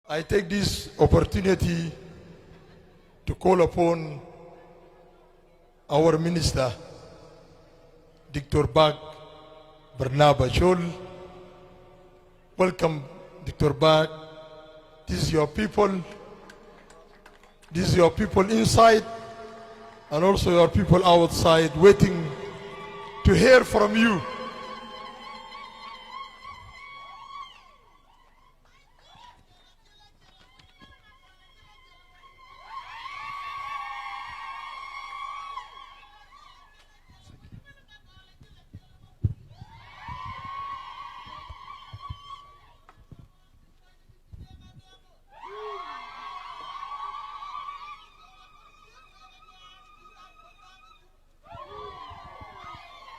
I take this opportunity to call upon our Minister, Dr. Bag Barnaba Chol. Welcome, Dr. Bag. This is your people. This is your people inside and also your people outside waiting to hear from you.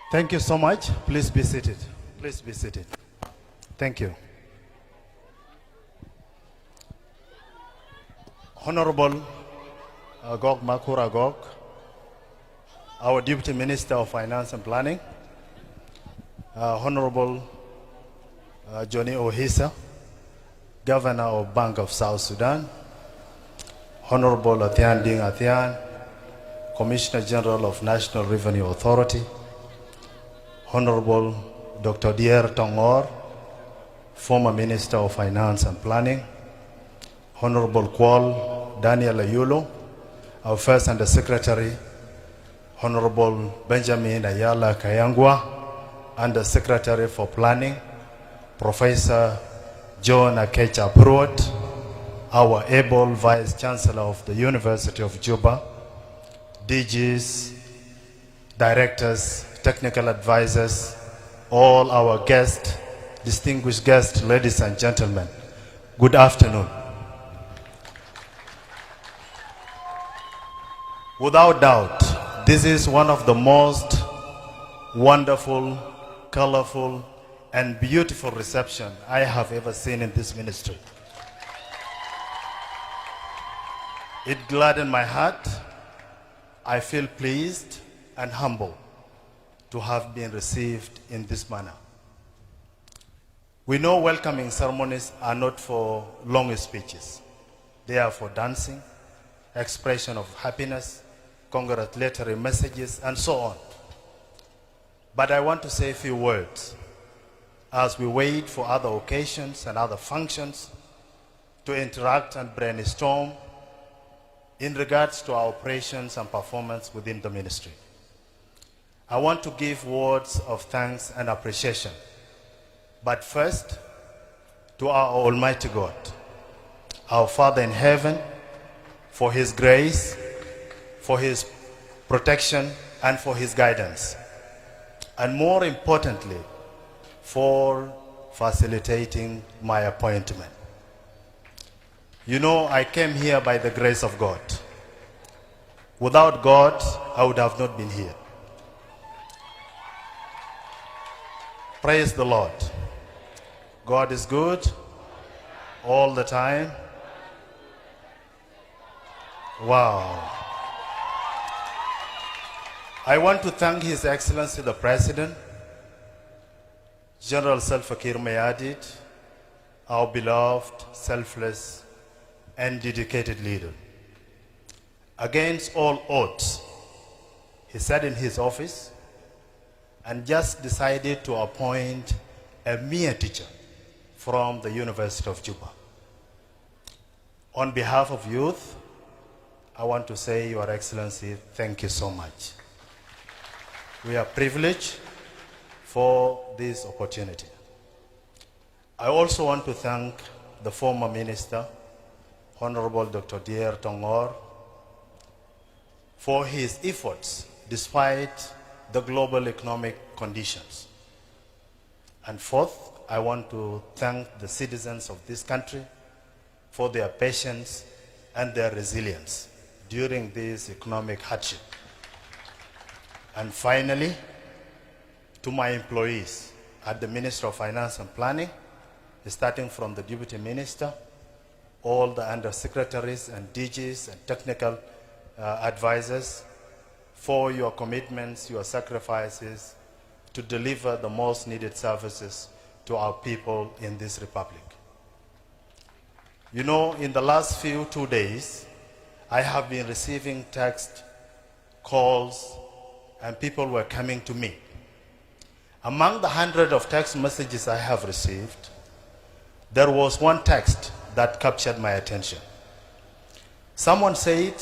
Thank you so much. Please be seated. Please be seated. Thank you. Honorable Agog Makur Agog, our Deputy Minister of Finance and Planning, Honorable Johnny Ohisa, Governor of Bank of South Sudan, Honorable Athian Ding Athian, Commissioner General of National Revenue Authority, Honorable Dr. Dier Tongor, former Minister of Finance and Planning, Honorable Kwal Daniel Ayulo, our First Under Secretary, Honorable Benjamin Ayala Kayangwa, Under Secretary for Planning, Professor John Akecha Pruitt, our able Vice Chancellor of the University of Juba, DGs, Directors, Technical Advisors, all our guests, distinguished guests, ladies and gentlemen, good afternoon. Without doubt, this is one of the most wonderful, colorful, and beautiful reception I have ever seen in this ministry. It gladdened my heart. I feel pleased and humble to have been received in this manner. We know welcoming ceremonies are not for long speeches. They are for dancing, expression of happiness, congratulatory messages, and so on. But I want to say a few words as we wait for other occasions and other functions to interact and brainstorm in regards to our operations and performance within the ministry. I want to give words of thanks and appreciation. But first, to our Almighty God, our Father in heaven, for His grace, for His protection, and for His guidance. And more importantly, for facilitating my appointment. You know, I came here by the grace of God. Without God, I would have not been here. Praise the Lord. God is good all the time. Wow. I want to thank His Excellency the President, General Salva Kiir Mayardit, our beloved, selfless, and dedicated leader. Against all odds, he sat in his office and just decided to appoint a mere teacher from the University of Juba. On behalf of youth, I want to say, Your Excellency, thank you so much. We are privileged for this opportunity. I also want to thank the former minister, Honorable Dr. Dier Tongor, for his efforts despite the global economic conditions. And fourth, I want to thank the citizens of this country for their patience and their resilience during this economic hardship. And finally, to my employees at the Ministry of Finance and Planning, starting from the Deputy Minister, all the undersecretaries and DGs and technical advisors, for your commitments, your sacrifices to deliver the most needed services to our people in this republic. You know, in the last 2 days, I have been receiving text, calls, and people were coming to me. Among the 100 of text messages I have received, there was one text that captured my attention. Someone said,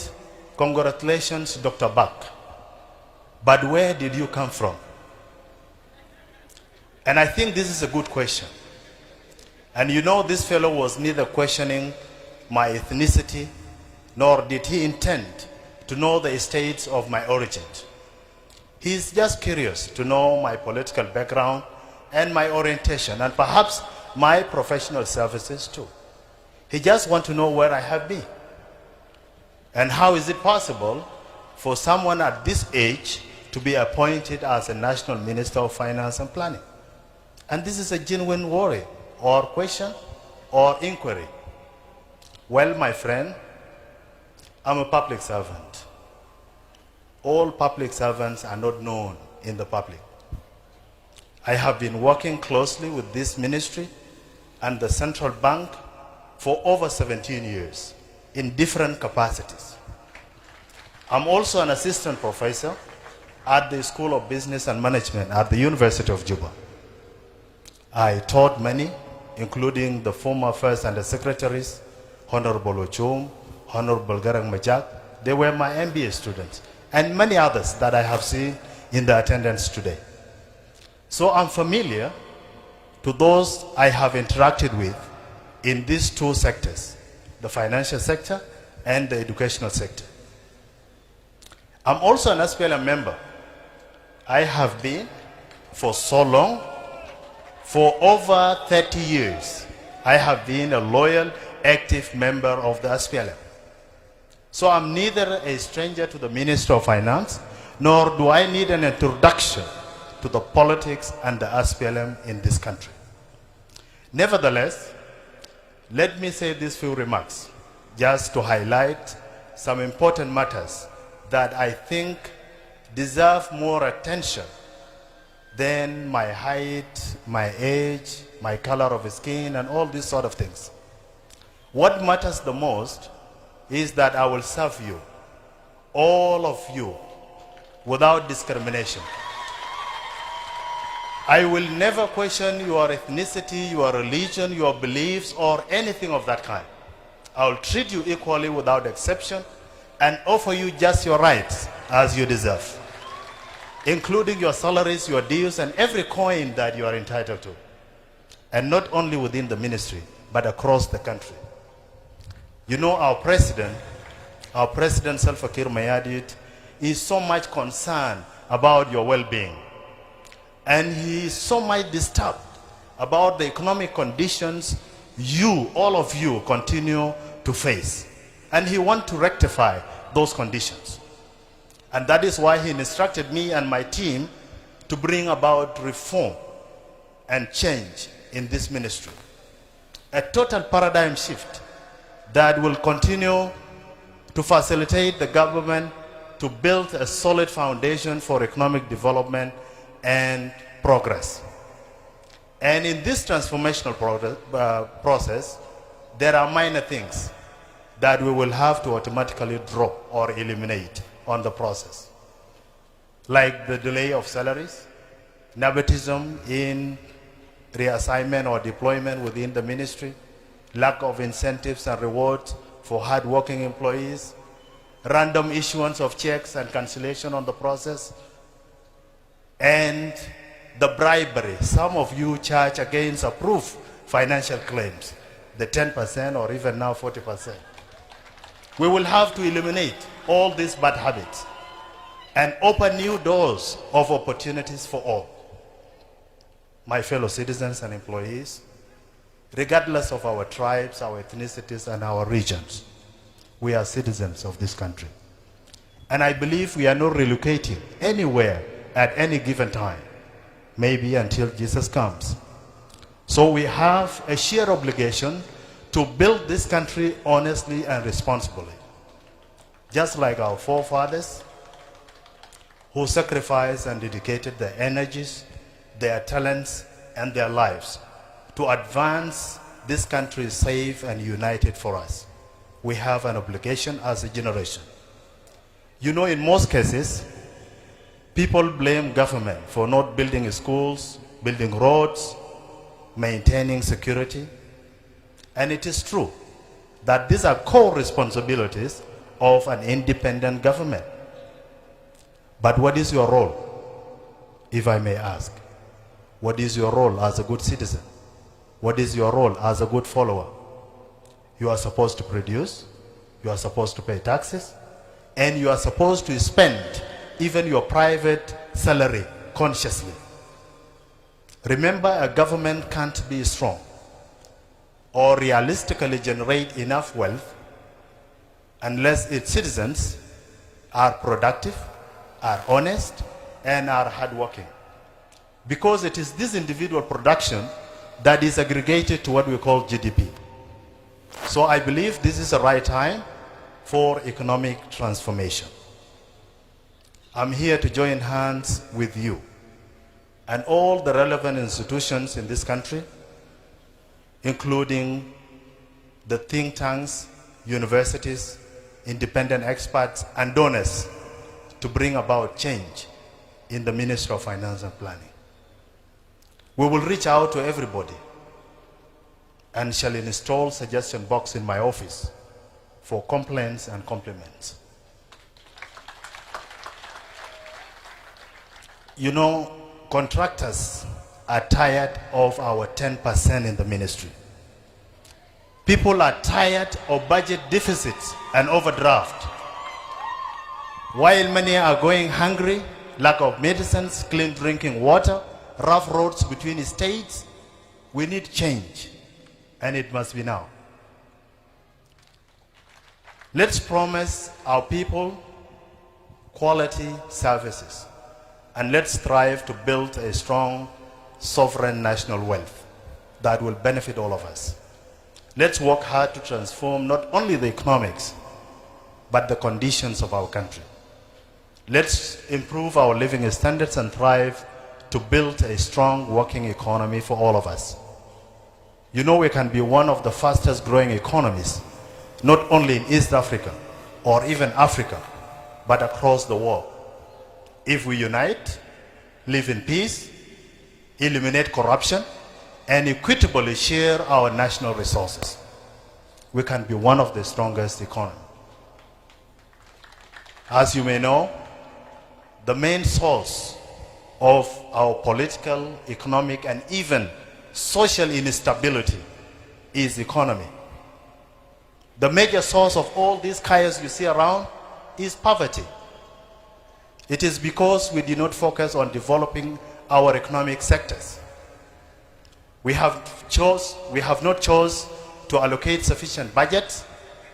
"Congratulations, Dr. Buck, but where did you come from?" And I think this is a good question. And you know, this fellow was neither questioning my ethnicity, nor did he intend to know the states of my origin. He's just curious to know my political background and my orientation, and perhaps my professional services too. He just wants to know where I have been. And how is it possible for someone at this age to be appointed as a National Minister of Finance and Planning? And this is a genuine worry, or question, or inquiry. Well, my friend, I'm a public servant. All public servants are not known in the public. I have been working closely with this ministry and the central bank for over 17 years in different capacities. I'm also an assistant professor at the School of Business and Management at the University of Juba. I taught many, including the former First and the Secretaries, Honorable Ochum, Honorable Garang Majak. They were my MBA students, and many others that I have seen in the attendance today. So I'm familiar to those I have interacted with in these two sectors, the financial sector and the educational sector. I'm also an SPLM member. I have been for so long, for over 30 years. I have been a loyal, active member of the SPLM. So I'm neither a stranger to the Minister of Finance, nor do I need an introduction to the politics and the SPLM in this country. Nevertheless, let me say these few remarks just to highlight some important matters that I think deserve more attention than my height, my age, my color of skin, and all these sort of things. What matters the most is that I will serve you, all of you, without discrimination. I will never question your ethnicity, your religion, your beliefs, or anything of that kind. I will treat you equally without exception and offer you just your rights as you deserve, including your salaries, your dues, and every coin that you are entitled to. And not only within the ministry, but across the country. You know, our president, Salva Kiir Mayardit, is so much concerned about your well-being. And he is so much disturbed about the economic conditions you, all of you, continue to face. And he wants to rectify those conditions. And that is why he instructed me and my team to bring about reform and change in this ministry. A total paradigm shift that will continue to facilitate the government to build a solid foundation for economic development and progress. And in this transformational process, there are minor things that we will have to automatically drop or eliminate on the process, like the delay of salaries, nepotism in reassignment or deployment within the ministry, lack of incentives and rewards for hard-working employees, random issuance of checks and cancellation on the process, and the bribery some of you charge against approved financial claims, the 10% or even now 40%. We will have to eliminate all these bad habits and open new doors of opportunities for all. My fellow citizens and employees, regardless of our tribes, our ethnicities, and our regions, we are citizens of this country. And I believe we are not relocating anywhere at any given time, maybe until Jesus comes. So we have a shared obligation to build this country honestly and responsibly, just like our forefathers who sacrificed and dedicated their energies, their talents, and their lives to advance this country is safe and united for us. We have an obligation as a generation. You know, in most cases, people blame government for not building schools, building roads, maintaining security. And it is true that these are core responsibilities of an independent government. But what is your role, if I may ask? What is your role as a good citizen? What is your role as a good follower? You are supposed to produce, you are supposed to pay taxes, and you are supposed to spend even your private salary consciously. Remember, a government can't be strong or realistically generate enough wealth unless its citizens are productive, are honest, and are hardworking. Because it is this individual production that is aggregated to what we call GDP. So I believe this is the right time for economic transformation. I'm here to join hands with you and all the relevant institutions in this country, including the think tanks, universities, independent experts, and donors, to bring about change in the Ministry of Finance and Planning. We will reach out to everybody and shall install suggestion box in my office for complaints and compliments. You know, contractors are tired of our 10% in the ministry. People are tired of budget deficits and overdraft. While many are going hungry, lack of medicines, clean drinking water, rough roads between states, we need change, and it must be now. Let's promise our people quality services, and let's strive to build a strong, sovereign national wealth that will benefit all of us. Let's work hard to transform not only the economics, but the conditions of our country. Let's improve our living standards and thrive to build a strong working economy for all of us. You know, we can be one of the fastest growing economies, not only in East Africa or even Africa, but across the world. If we unite, live in peace, eliminate corruption, and equitably share our national resources, we can be one of the strongest economies. As you may know, the main source of our political, economic, and even social instability is economy. The major source of all these chaos you see around is poverty. It is because we did not focus on developing our economic sectors. We have not chose to allocate sufficient budgets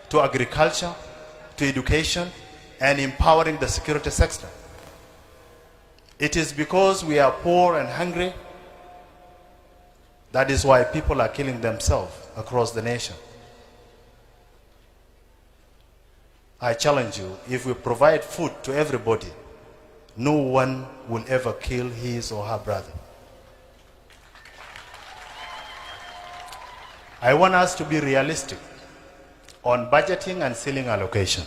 to agriculture, to education, and empowering the security sector. It is because we are poor and hungry. That is why people are killing themselves across the nation. I challenge you, if we provide food to everybody, no one will ever kill his or her brother. I want us to be realistic on budgeting and ceiling allocation.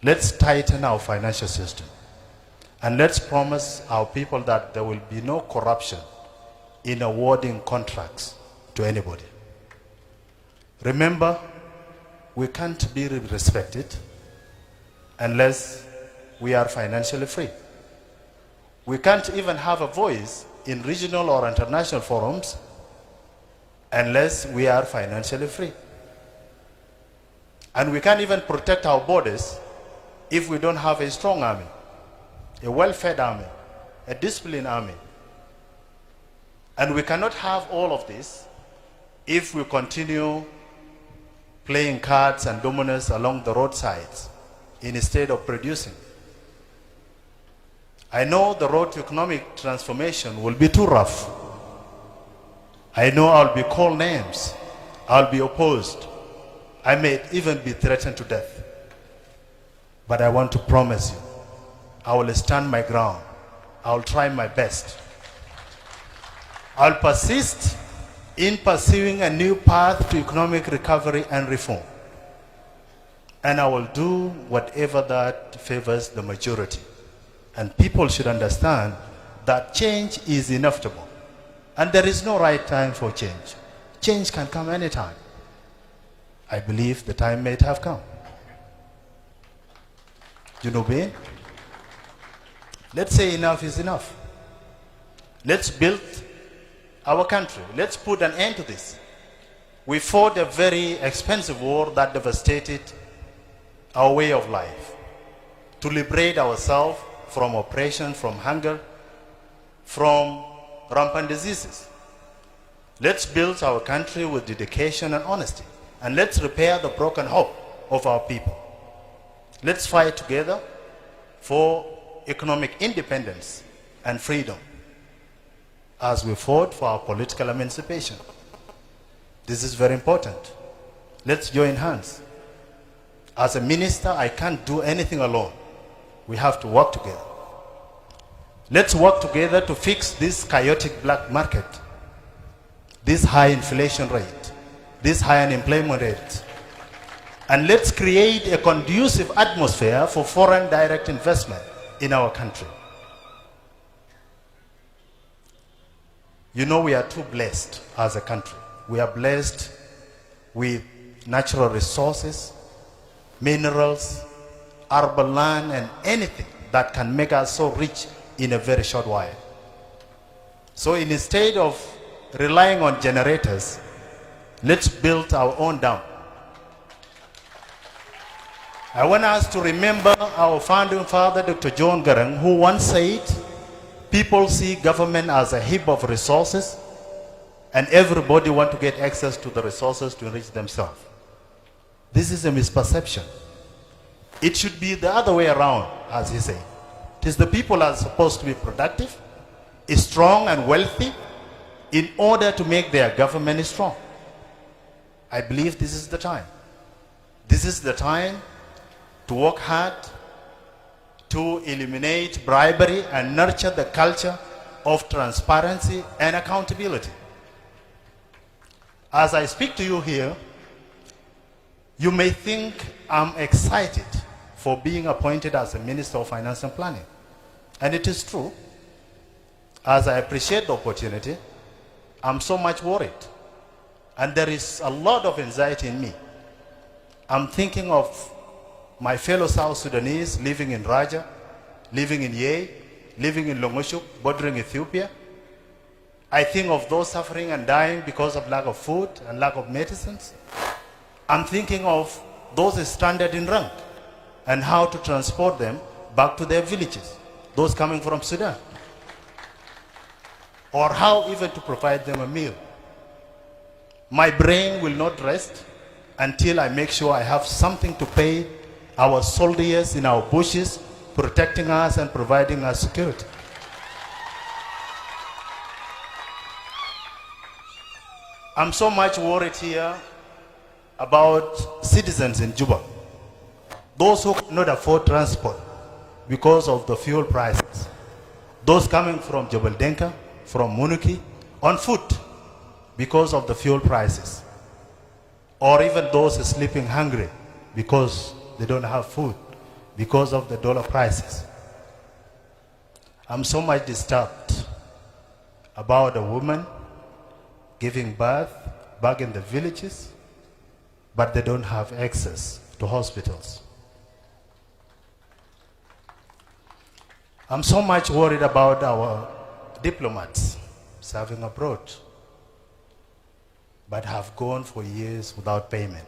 Let's tighten our financial system. And let's promise our people that there will be no corruption in awarding contracts to anybody. Remember, we can't be respected unless we are financially free. We can't even have a voice in regional or international forums unless we are financially free. And we can't even protect our borders if we don't have a strong army, a well-fed army, a disciplined army. And we cannot have all of this if we continue playing cards and dominoes along the roadsides instead of producing. I know the road to economic transformation will be too rough. I know I'll be called names. I'll be opposed. I may even be threatened to death. But I want to promise you, I will stand my ground. I'll try my best. I'll persist in pursuing a new path to economic recovery and reform. And I will do whatever that favors the majority. And people should understand that change is inevitable. And there is no right time for change. Change can come anytime. I believe the time may have come. You know me? Let's say enough is enough. Let's build our country. Let's put an end to this. We fought a very expensive war that devastated our way of life to liberate ourselves from oppression, from hunger, from rampant diseases. Let's build our country with dedication and honesty. And let's repair the broken hope of our people. Let's fight together for economic independence and freedom as we fought for our political emancipation. This is very important. Let's join hands. As a minister, I can't do anything alone. We have to work together. Let's work together to fix this chaotic black market, this high inflation rate, this high unemployment rate. And let's create a conducive atmosphere for foreign direct investment in our country. You know, we are too blessed as a country. We are blessed with natural resources, minerals, urban land, and anything that can make us so rich in a very short while. So instead of relying on generators, let's build our own dam. I want us to remember our founding father, Dr. John Garang, who once said, people see government as a heap of resources, and everybody wants to get access to the resources to enrich themselves. This is a misperception. It should be the other way around, as he said. It is the people that are supposed to be productive, strong and wealthy, in order to make their government strong. I believe this is the time. This is the time to work hard, to eliminate bribery and nurture the culture of transparency and accountability. As I speak to you here, you may think I'm excited for being appointed as a Minister of Finance and Planning. And it is true. As I appreciate the opportunity, I'm so much worried. And there is a lot of anxiety in me. I'm thinking of my fellow South Sudanese living in Raja, living in Yei, living in Longoshuk, bordering Ethiopia. I think of those suffering and dying because of lack of food and lack of medicines. I'm thinking of those stranded in rank and how to transport them back to their villages, those coming from Sudan, or how even to provide them a meal. My brain will not rest until I make sure I have something to pay our soldiers in our bushes, protecting us and providing us security. I'm so much worried here about citizens in Juba, those who cannot afford transport because of the fuel prices, those coming from Jebel Denka, from Munuki, on foot because of the fuel prices, or even those sleeping hungry because they don't have food because of the dollar prices. I'm so much disturbed about a woman giving birth back in the villages, but they don't have access to hospitals. I'm so much worried about our diplomats serving abroad, but have gone for years without payment.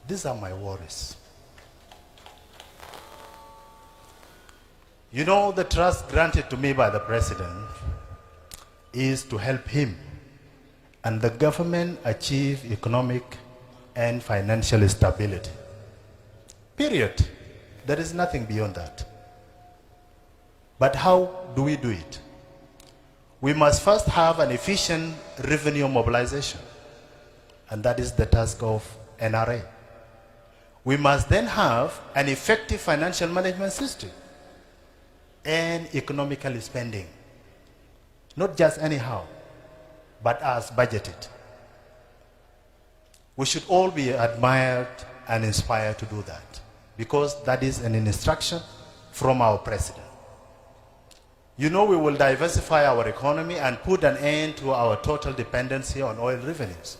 These are my worries. You know, the trust granted to me by the president is to help him and the government achieve economic and financial stability. Period. There is nothing beyond that. But how do we do it? We must first have an efficient revenue mobilization, and that is the task of NRA. We must then have an effective financial management system and economical spending. Not just anyhow. but as budgeted. We should all be admired and inspired to do that, because that is an instruction from our president. You know, we will diversify our economy and put an end to our total dependency on oil revenues.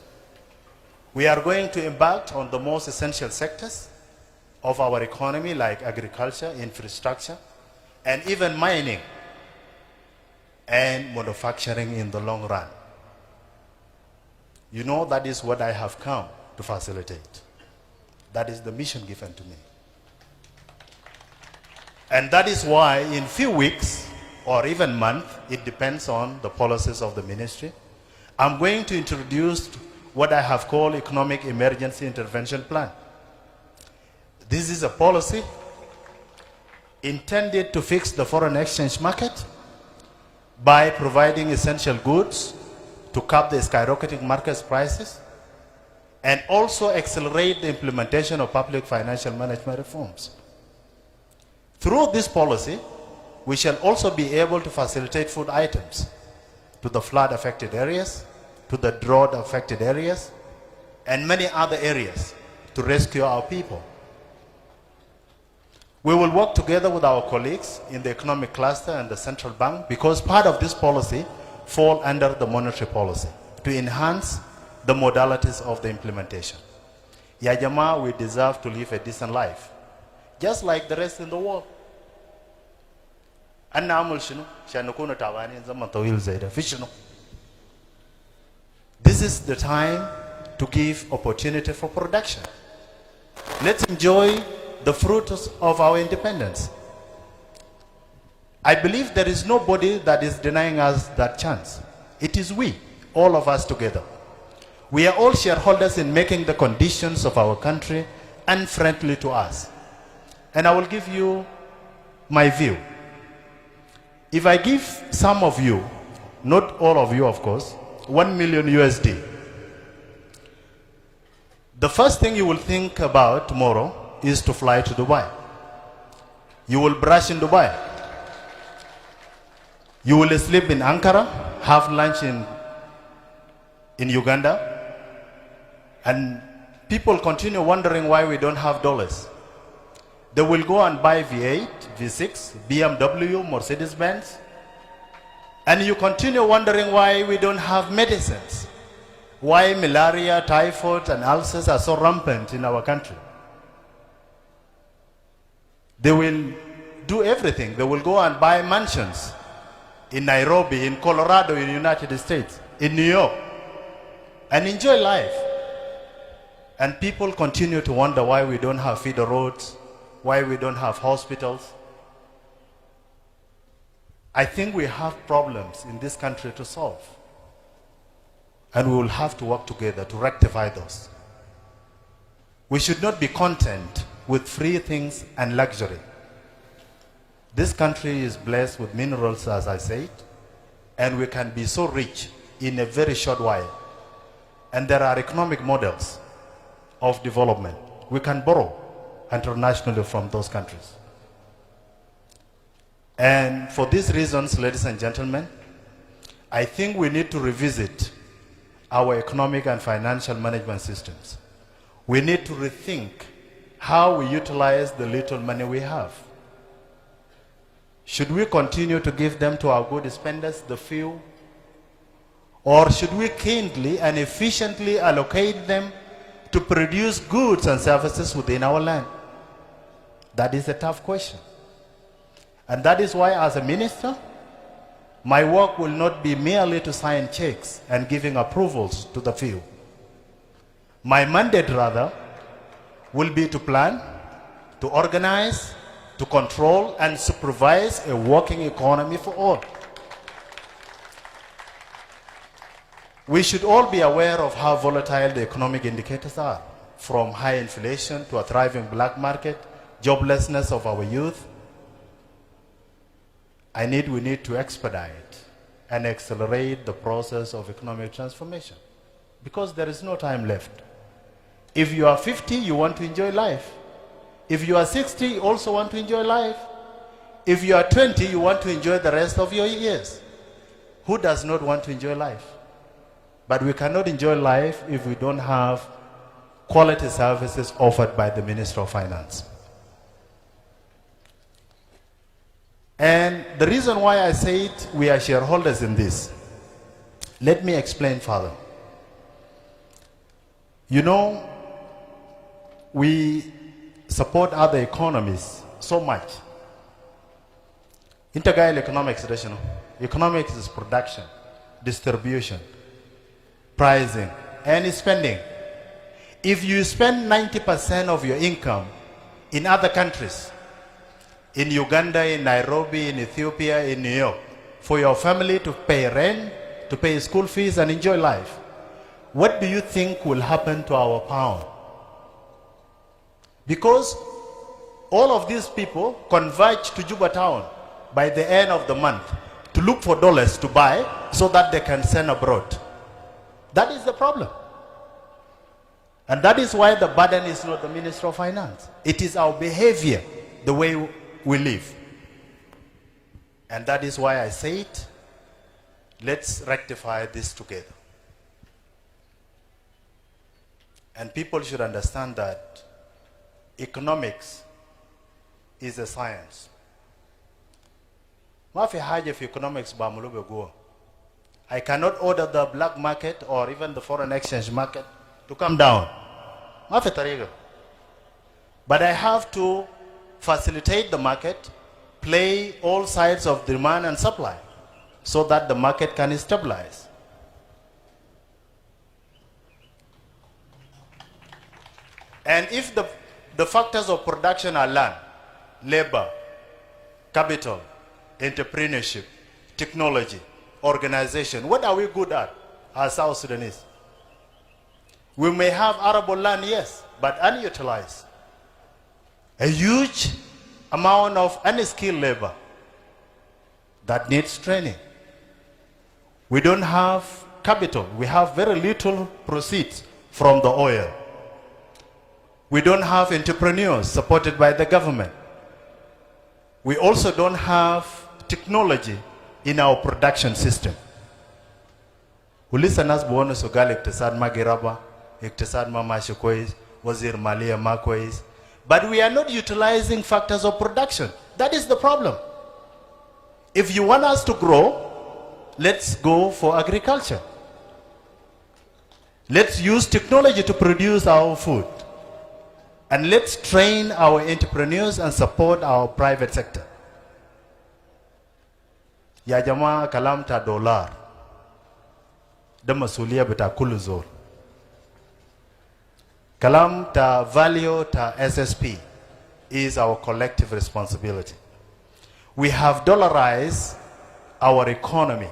We are going to embark on the most essential sectors of our economy, like agriculture, infrastructure, and even mining and manufacturing in the long run. You know, that is what I have come to facilitate. That is the mission given to me. And that is why in few weeks or even months, it depends on the policies of the ministry, I'm going to introduce what I have called Economic Emergency Intervention Plan. This is a policy intended to fix the foreign exchange market by providing essential goods to curb the skyrocketing market prices and also accelerate the implementation of public financial management reforms. Through this policy, we shall also be able to facilitate food items to the flood-affected areas, to the drought-affected areas, and many other areas to rescue our people. We will work together with our colleagues in the economic cluster and the central bank, because part of this policy fall under the monetary policy to enhance the modalities of the implementation. Ya Jamaa, we deserve to live a decent life, just like the rest in the world. This is the time to give opportunity for production. Let's enjoy the fruits of our independence. I believe there is nobody that is denying us that chance. It is we, all of us together. We are all shareholders in making the conditions of our country unfriendly to us. And I will give you my view. If I give some of you, not all of you of course, 1 million USD, the first thing you will think about tomorrow is to fly to Dubai. You will brush in Dubai. You will sleep in Ankara, have lunch in Uganda, and people continue wondering why we don't have dollars. They will go and buy V8, V6, BMW, Mercedes-Benz, and you continue wondering why we don't have medicines, why malaria, typhoid, and ulcers are so rampant in our country. They will do everything. They will go and buy mansions in Nairobi, in Colorado, in the United States, in New York, and enjoy life. And people continue to wonder why we don't have feeder roads, why we don't have hospitals. I think we have problems in this country to solve. And we will have to work together to rectify those. We should not be content with free things and luxury. This country is blessed with minerals, as I said, and we can be so rich in a very short while. And there are economic models of development. We can borrow internationally from those countries. And for these reasons, ladies and gentlemen, I think we need to revisit our economic and financial management systems. We need to rethink how we utilize the little money we have. Should we continue to give them to our good spenders, the few? Or should we keenly and efficiently allocate them to produce goods and services within our land? That is a tough question. And that is why, as a minister, my work will not be merely to sign checks and giving approvals to the few. My mandate, rather, will be to plan, to organize, to control, and supervise a working economy for all. We should all be aware of how volatile the economic indicators are, from high inflation to a thriving black market, joblessness of our youth. We need to expedite and accelerate the process of economic transformation, because there is no time left. If you are 50, you want to enjoy life. If you are 60, you also want to enjoy life. If you are 20, you want to enjoy the rest of your years. Who does not want to enjoy life? But we cannot enjoy life if we don't have quality services offered by the Minister of Finance. And the reason why I say it, we are shareholders in this. Let me explain further. You know, we support other economies so much. Integrated economics, economics is production, distribution, pricing, and spending. If you spend 90% of your income in other countries, in Uganda, in Nairobi, in Ethiopia, in New York, for your family to pay rent, to pay school fees and enjoy life, what do you think will happen to our pound? Because all of these people converge to Juba town by the end of the month to look for dollars to buy so that they can send abroad. That is the problem. And that is why the burden is not the Minister of Finance. It is our behavior, the way we live. And that is why I say it. Let's rectify this together. And people should understand that economics is a science. Mafi haja fi economics ba mulube go. I cannot order the black market or even the foreign exchange market to come down. Mafi tariga. But I have to facilitate the market, play all sides of demand and supply so that the market can stabilize. And if the factors of production are land, labor, capital, entrepreneurship, technology, organization, what are we good at as South Sudanese? We may have arable land, yes, but unutilized. A huge amount of unskilled labor that needs training. We don't have capital. We have very little proceeds from the oil. We don't have entrepreneurs supported by the government. We also don't have technology in our production system. Ulisa nas buono sugal iktisad magiraba, iktisad mamashi kwais, wazir malia makwais. But we are not utilizing factors of production. That is the problem. If you want us to grow, let's go for agriculture. Let's use technology to produce our food. And let's train our entrepreneurs and support our private sector. Ya jamaa kalam ta dollar. Da masuliya bita kullu zor. Kalam ta value ta SSP is our collective responsibility. We have dollarized our economy.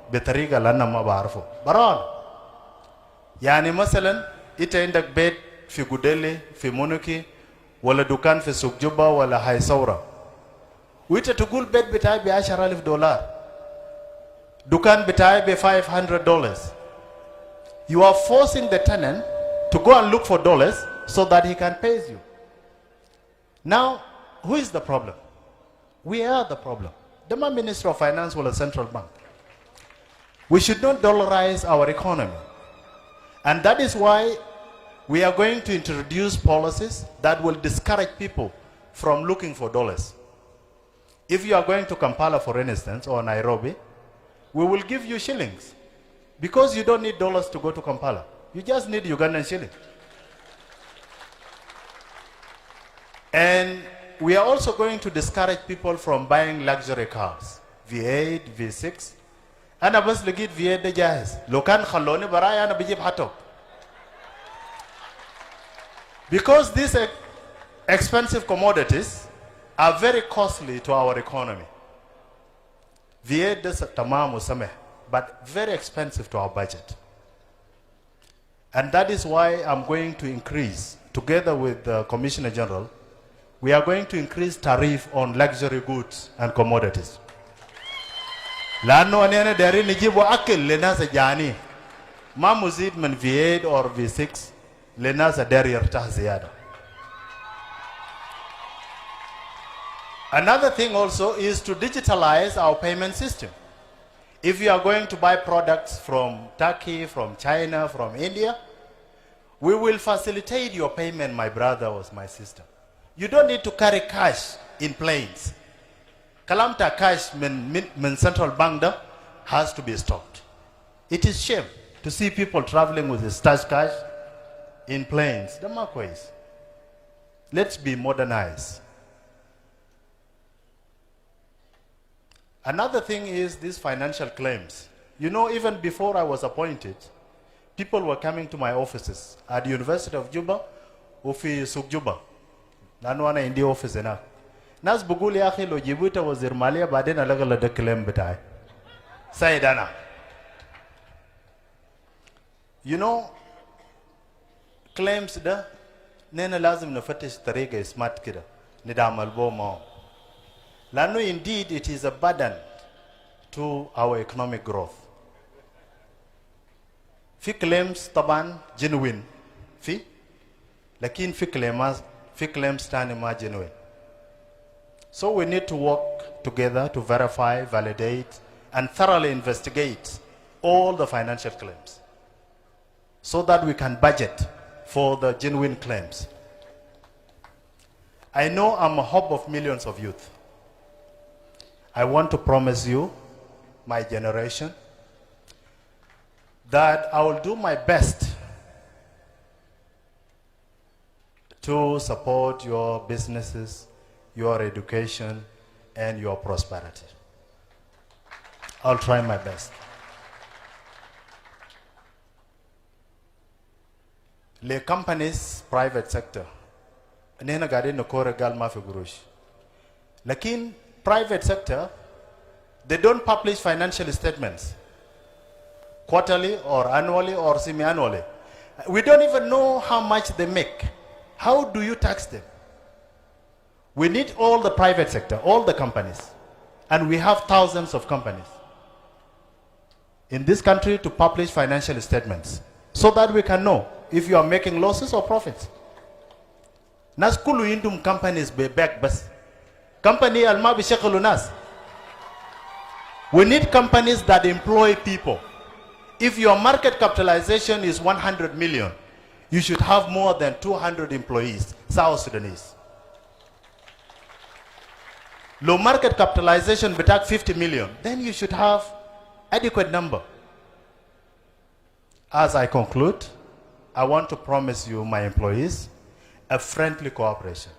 Betariga lana mabarfo. Baron. Yani masalan, ita indak bed fi Gudeli, fi Munuki, wala dukan fi Sukjuba, wala Haisaura. Wita tugul bed bitai bi $10,000. Dukan bitai bi $500. You are forcing the tenant to go and look for dollars so that he can pay you. Now, who is the problem? We are the problem. The Minister of Finance or the central bank. We should not dollarize our economy. And that is why we are going to introduce policies that will discourage people from looking for dollars. If you are going to Kampala, for instance, or Nairobi, we will give you shillings. Because you don't need dollars to go to Kampala. You just need Ugandan shilling. And we are also going to discourage people from buying luxury cars. V8, V6. Ana bas legit V8 de jahez. Lokan khalone baraya ana bijib hato. Because these expensive commodities are very costly to our economy. V8 is tamamu sameh, but very expensive to our budget. And that is why I'm going to increase, together with the Commissioner General, we are going to increase tariff on luxury goods and commodities. Lano anene dari nijibu akil lena sa jani. Ma muzid man V8 or V6 lena sa dari yartah ziyada. Another thing also is to digitalize our payment system. If you are going to buy products from Turkey, from China, from India, we will facilitate your payment, my brother or my sister. You don't need to carry cash in planes. Kalamta cash min central bank da has to be stopped. It is shame to see people traveling with stash cash in planes. The ways. Let's be modernized. Another thing is these financial claims. You know, even before I was appointed, people were coming to my offices at the University of Juba, Ufi Suk Juba. Nanwana in the office ena. Nas buguli akhi lo jibuta wazir maliya baden alagala de claim bitai. Saidana. You know, claims da nena lazim nafatish tariga smart kida nidam albo mao. Lanu, indeed, it is a burden to our economic growth. Fi claims taban genuine, fi, lakin fi claims tani ma genuine. So we need to work together to verify, validate, and thoroughly investigate all the financial claims, so that we can budget for the genuine claims. I know I'm a hope of millions of youth. I want to promise you, my generation, that I will do my best to support your businesses, your education, and your prosperity. I'll try my best. The companies, private sector, nena gadi no kore gal ma fi gurush. Lakin private sector, they don't publish financial statements quarterly or annually or semi-annually. We don't even know how much they make. How do you tax them? We need all the private sector, all the companies, and we have thousands of companies in this country to publish financial statements so that we can know if you are making losses or profits. Naskulu indum companies be back bus. Company alma bi shakalu nas. We need companies that employ people. If your market capitalization is 100 million, you should have more than 200 employees, South Sudanese. Low market capitalization betak 50 million, then you should have adequate number. As I conclude, I want to promise you, my employees, a friendly cooperation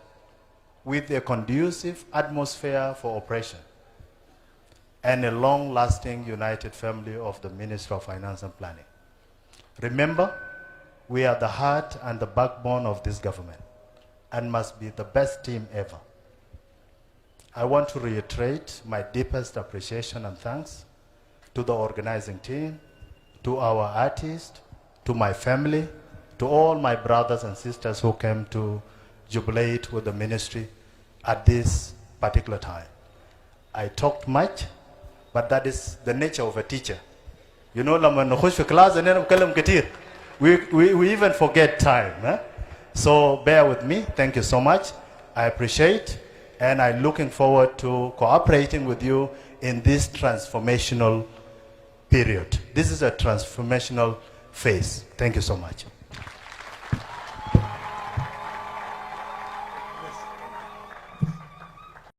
with a conducive atmosphere for operation and a long-lasting united family of the Ministry of Finance and Planning. Remember, we are the heart and the backbone of this government and must be the best team ever. I want to reiterate my deepest appreciation and thanks to the organizing team, to our artists, to my family, to all my brothers and sisters who came to jubilate with the ministry at this particular time. I talked much, but that is the nature of a teacher. You know, we even forget time. Eh? So bear with me. Thank you so much. I appreciate, and I'm looking forward to cooperating with you in this transformational period. This is a transformational phase. Thank you so much.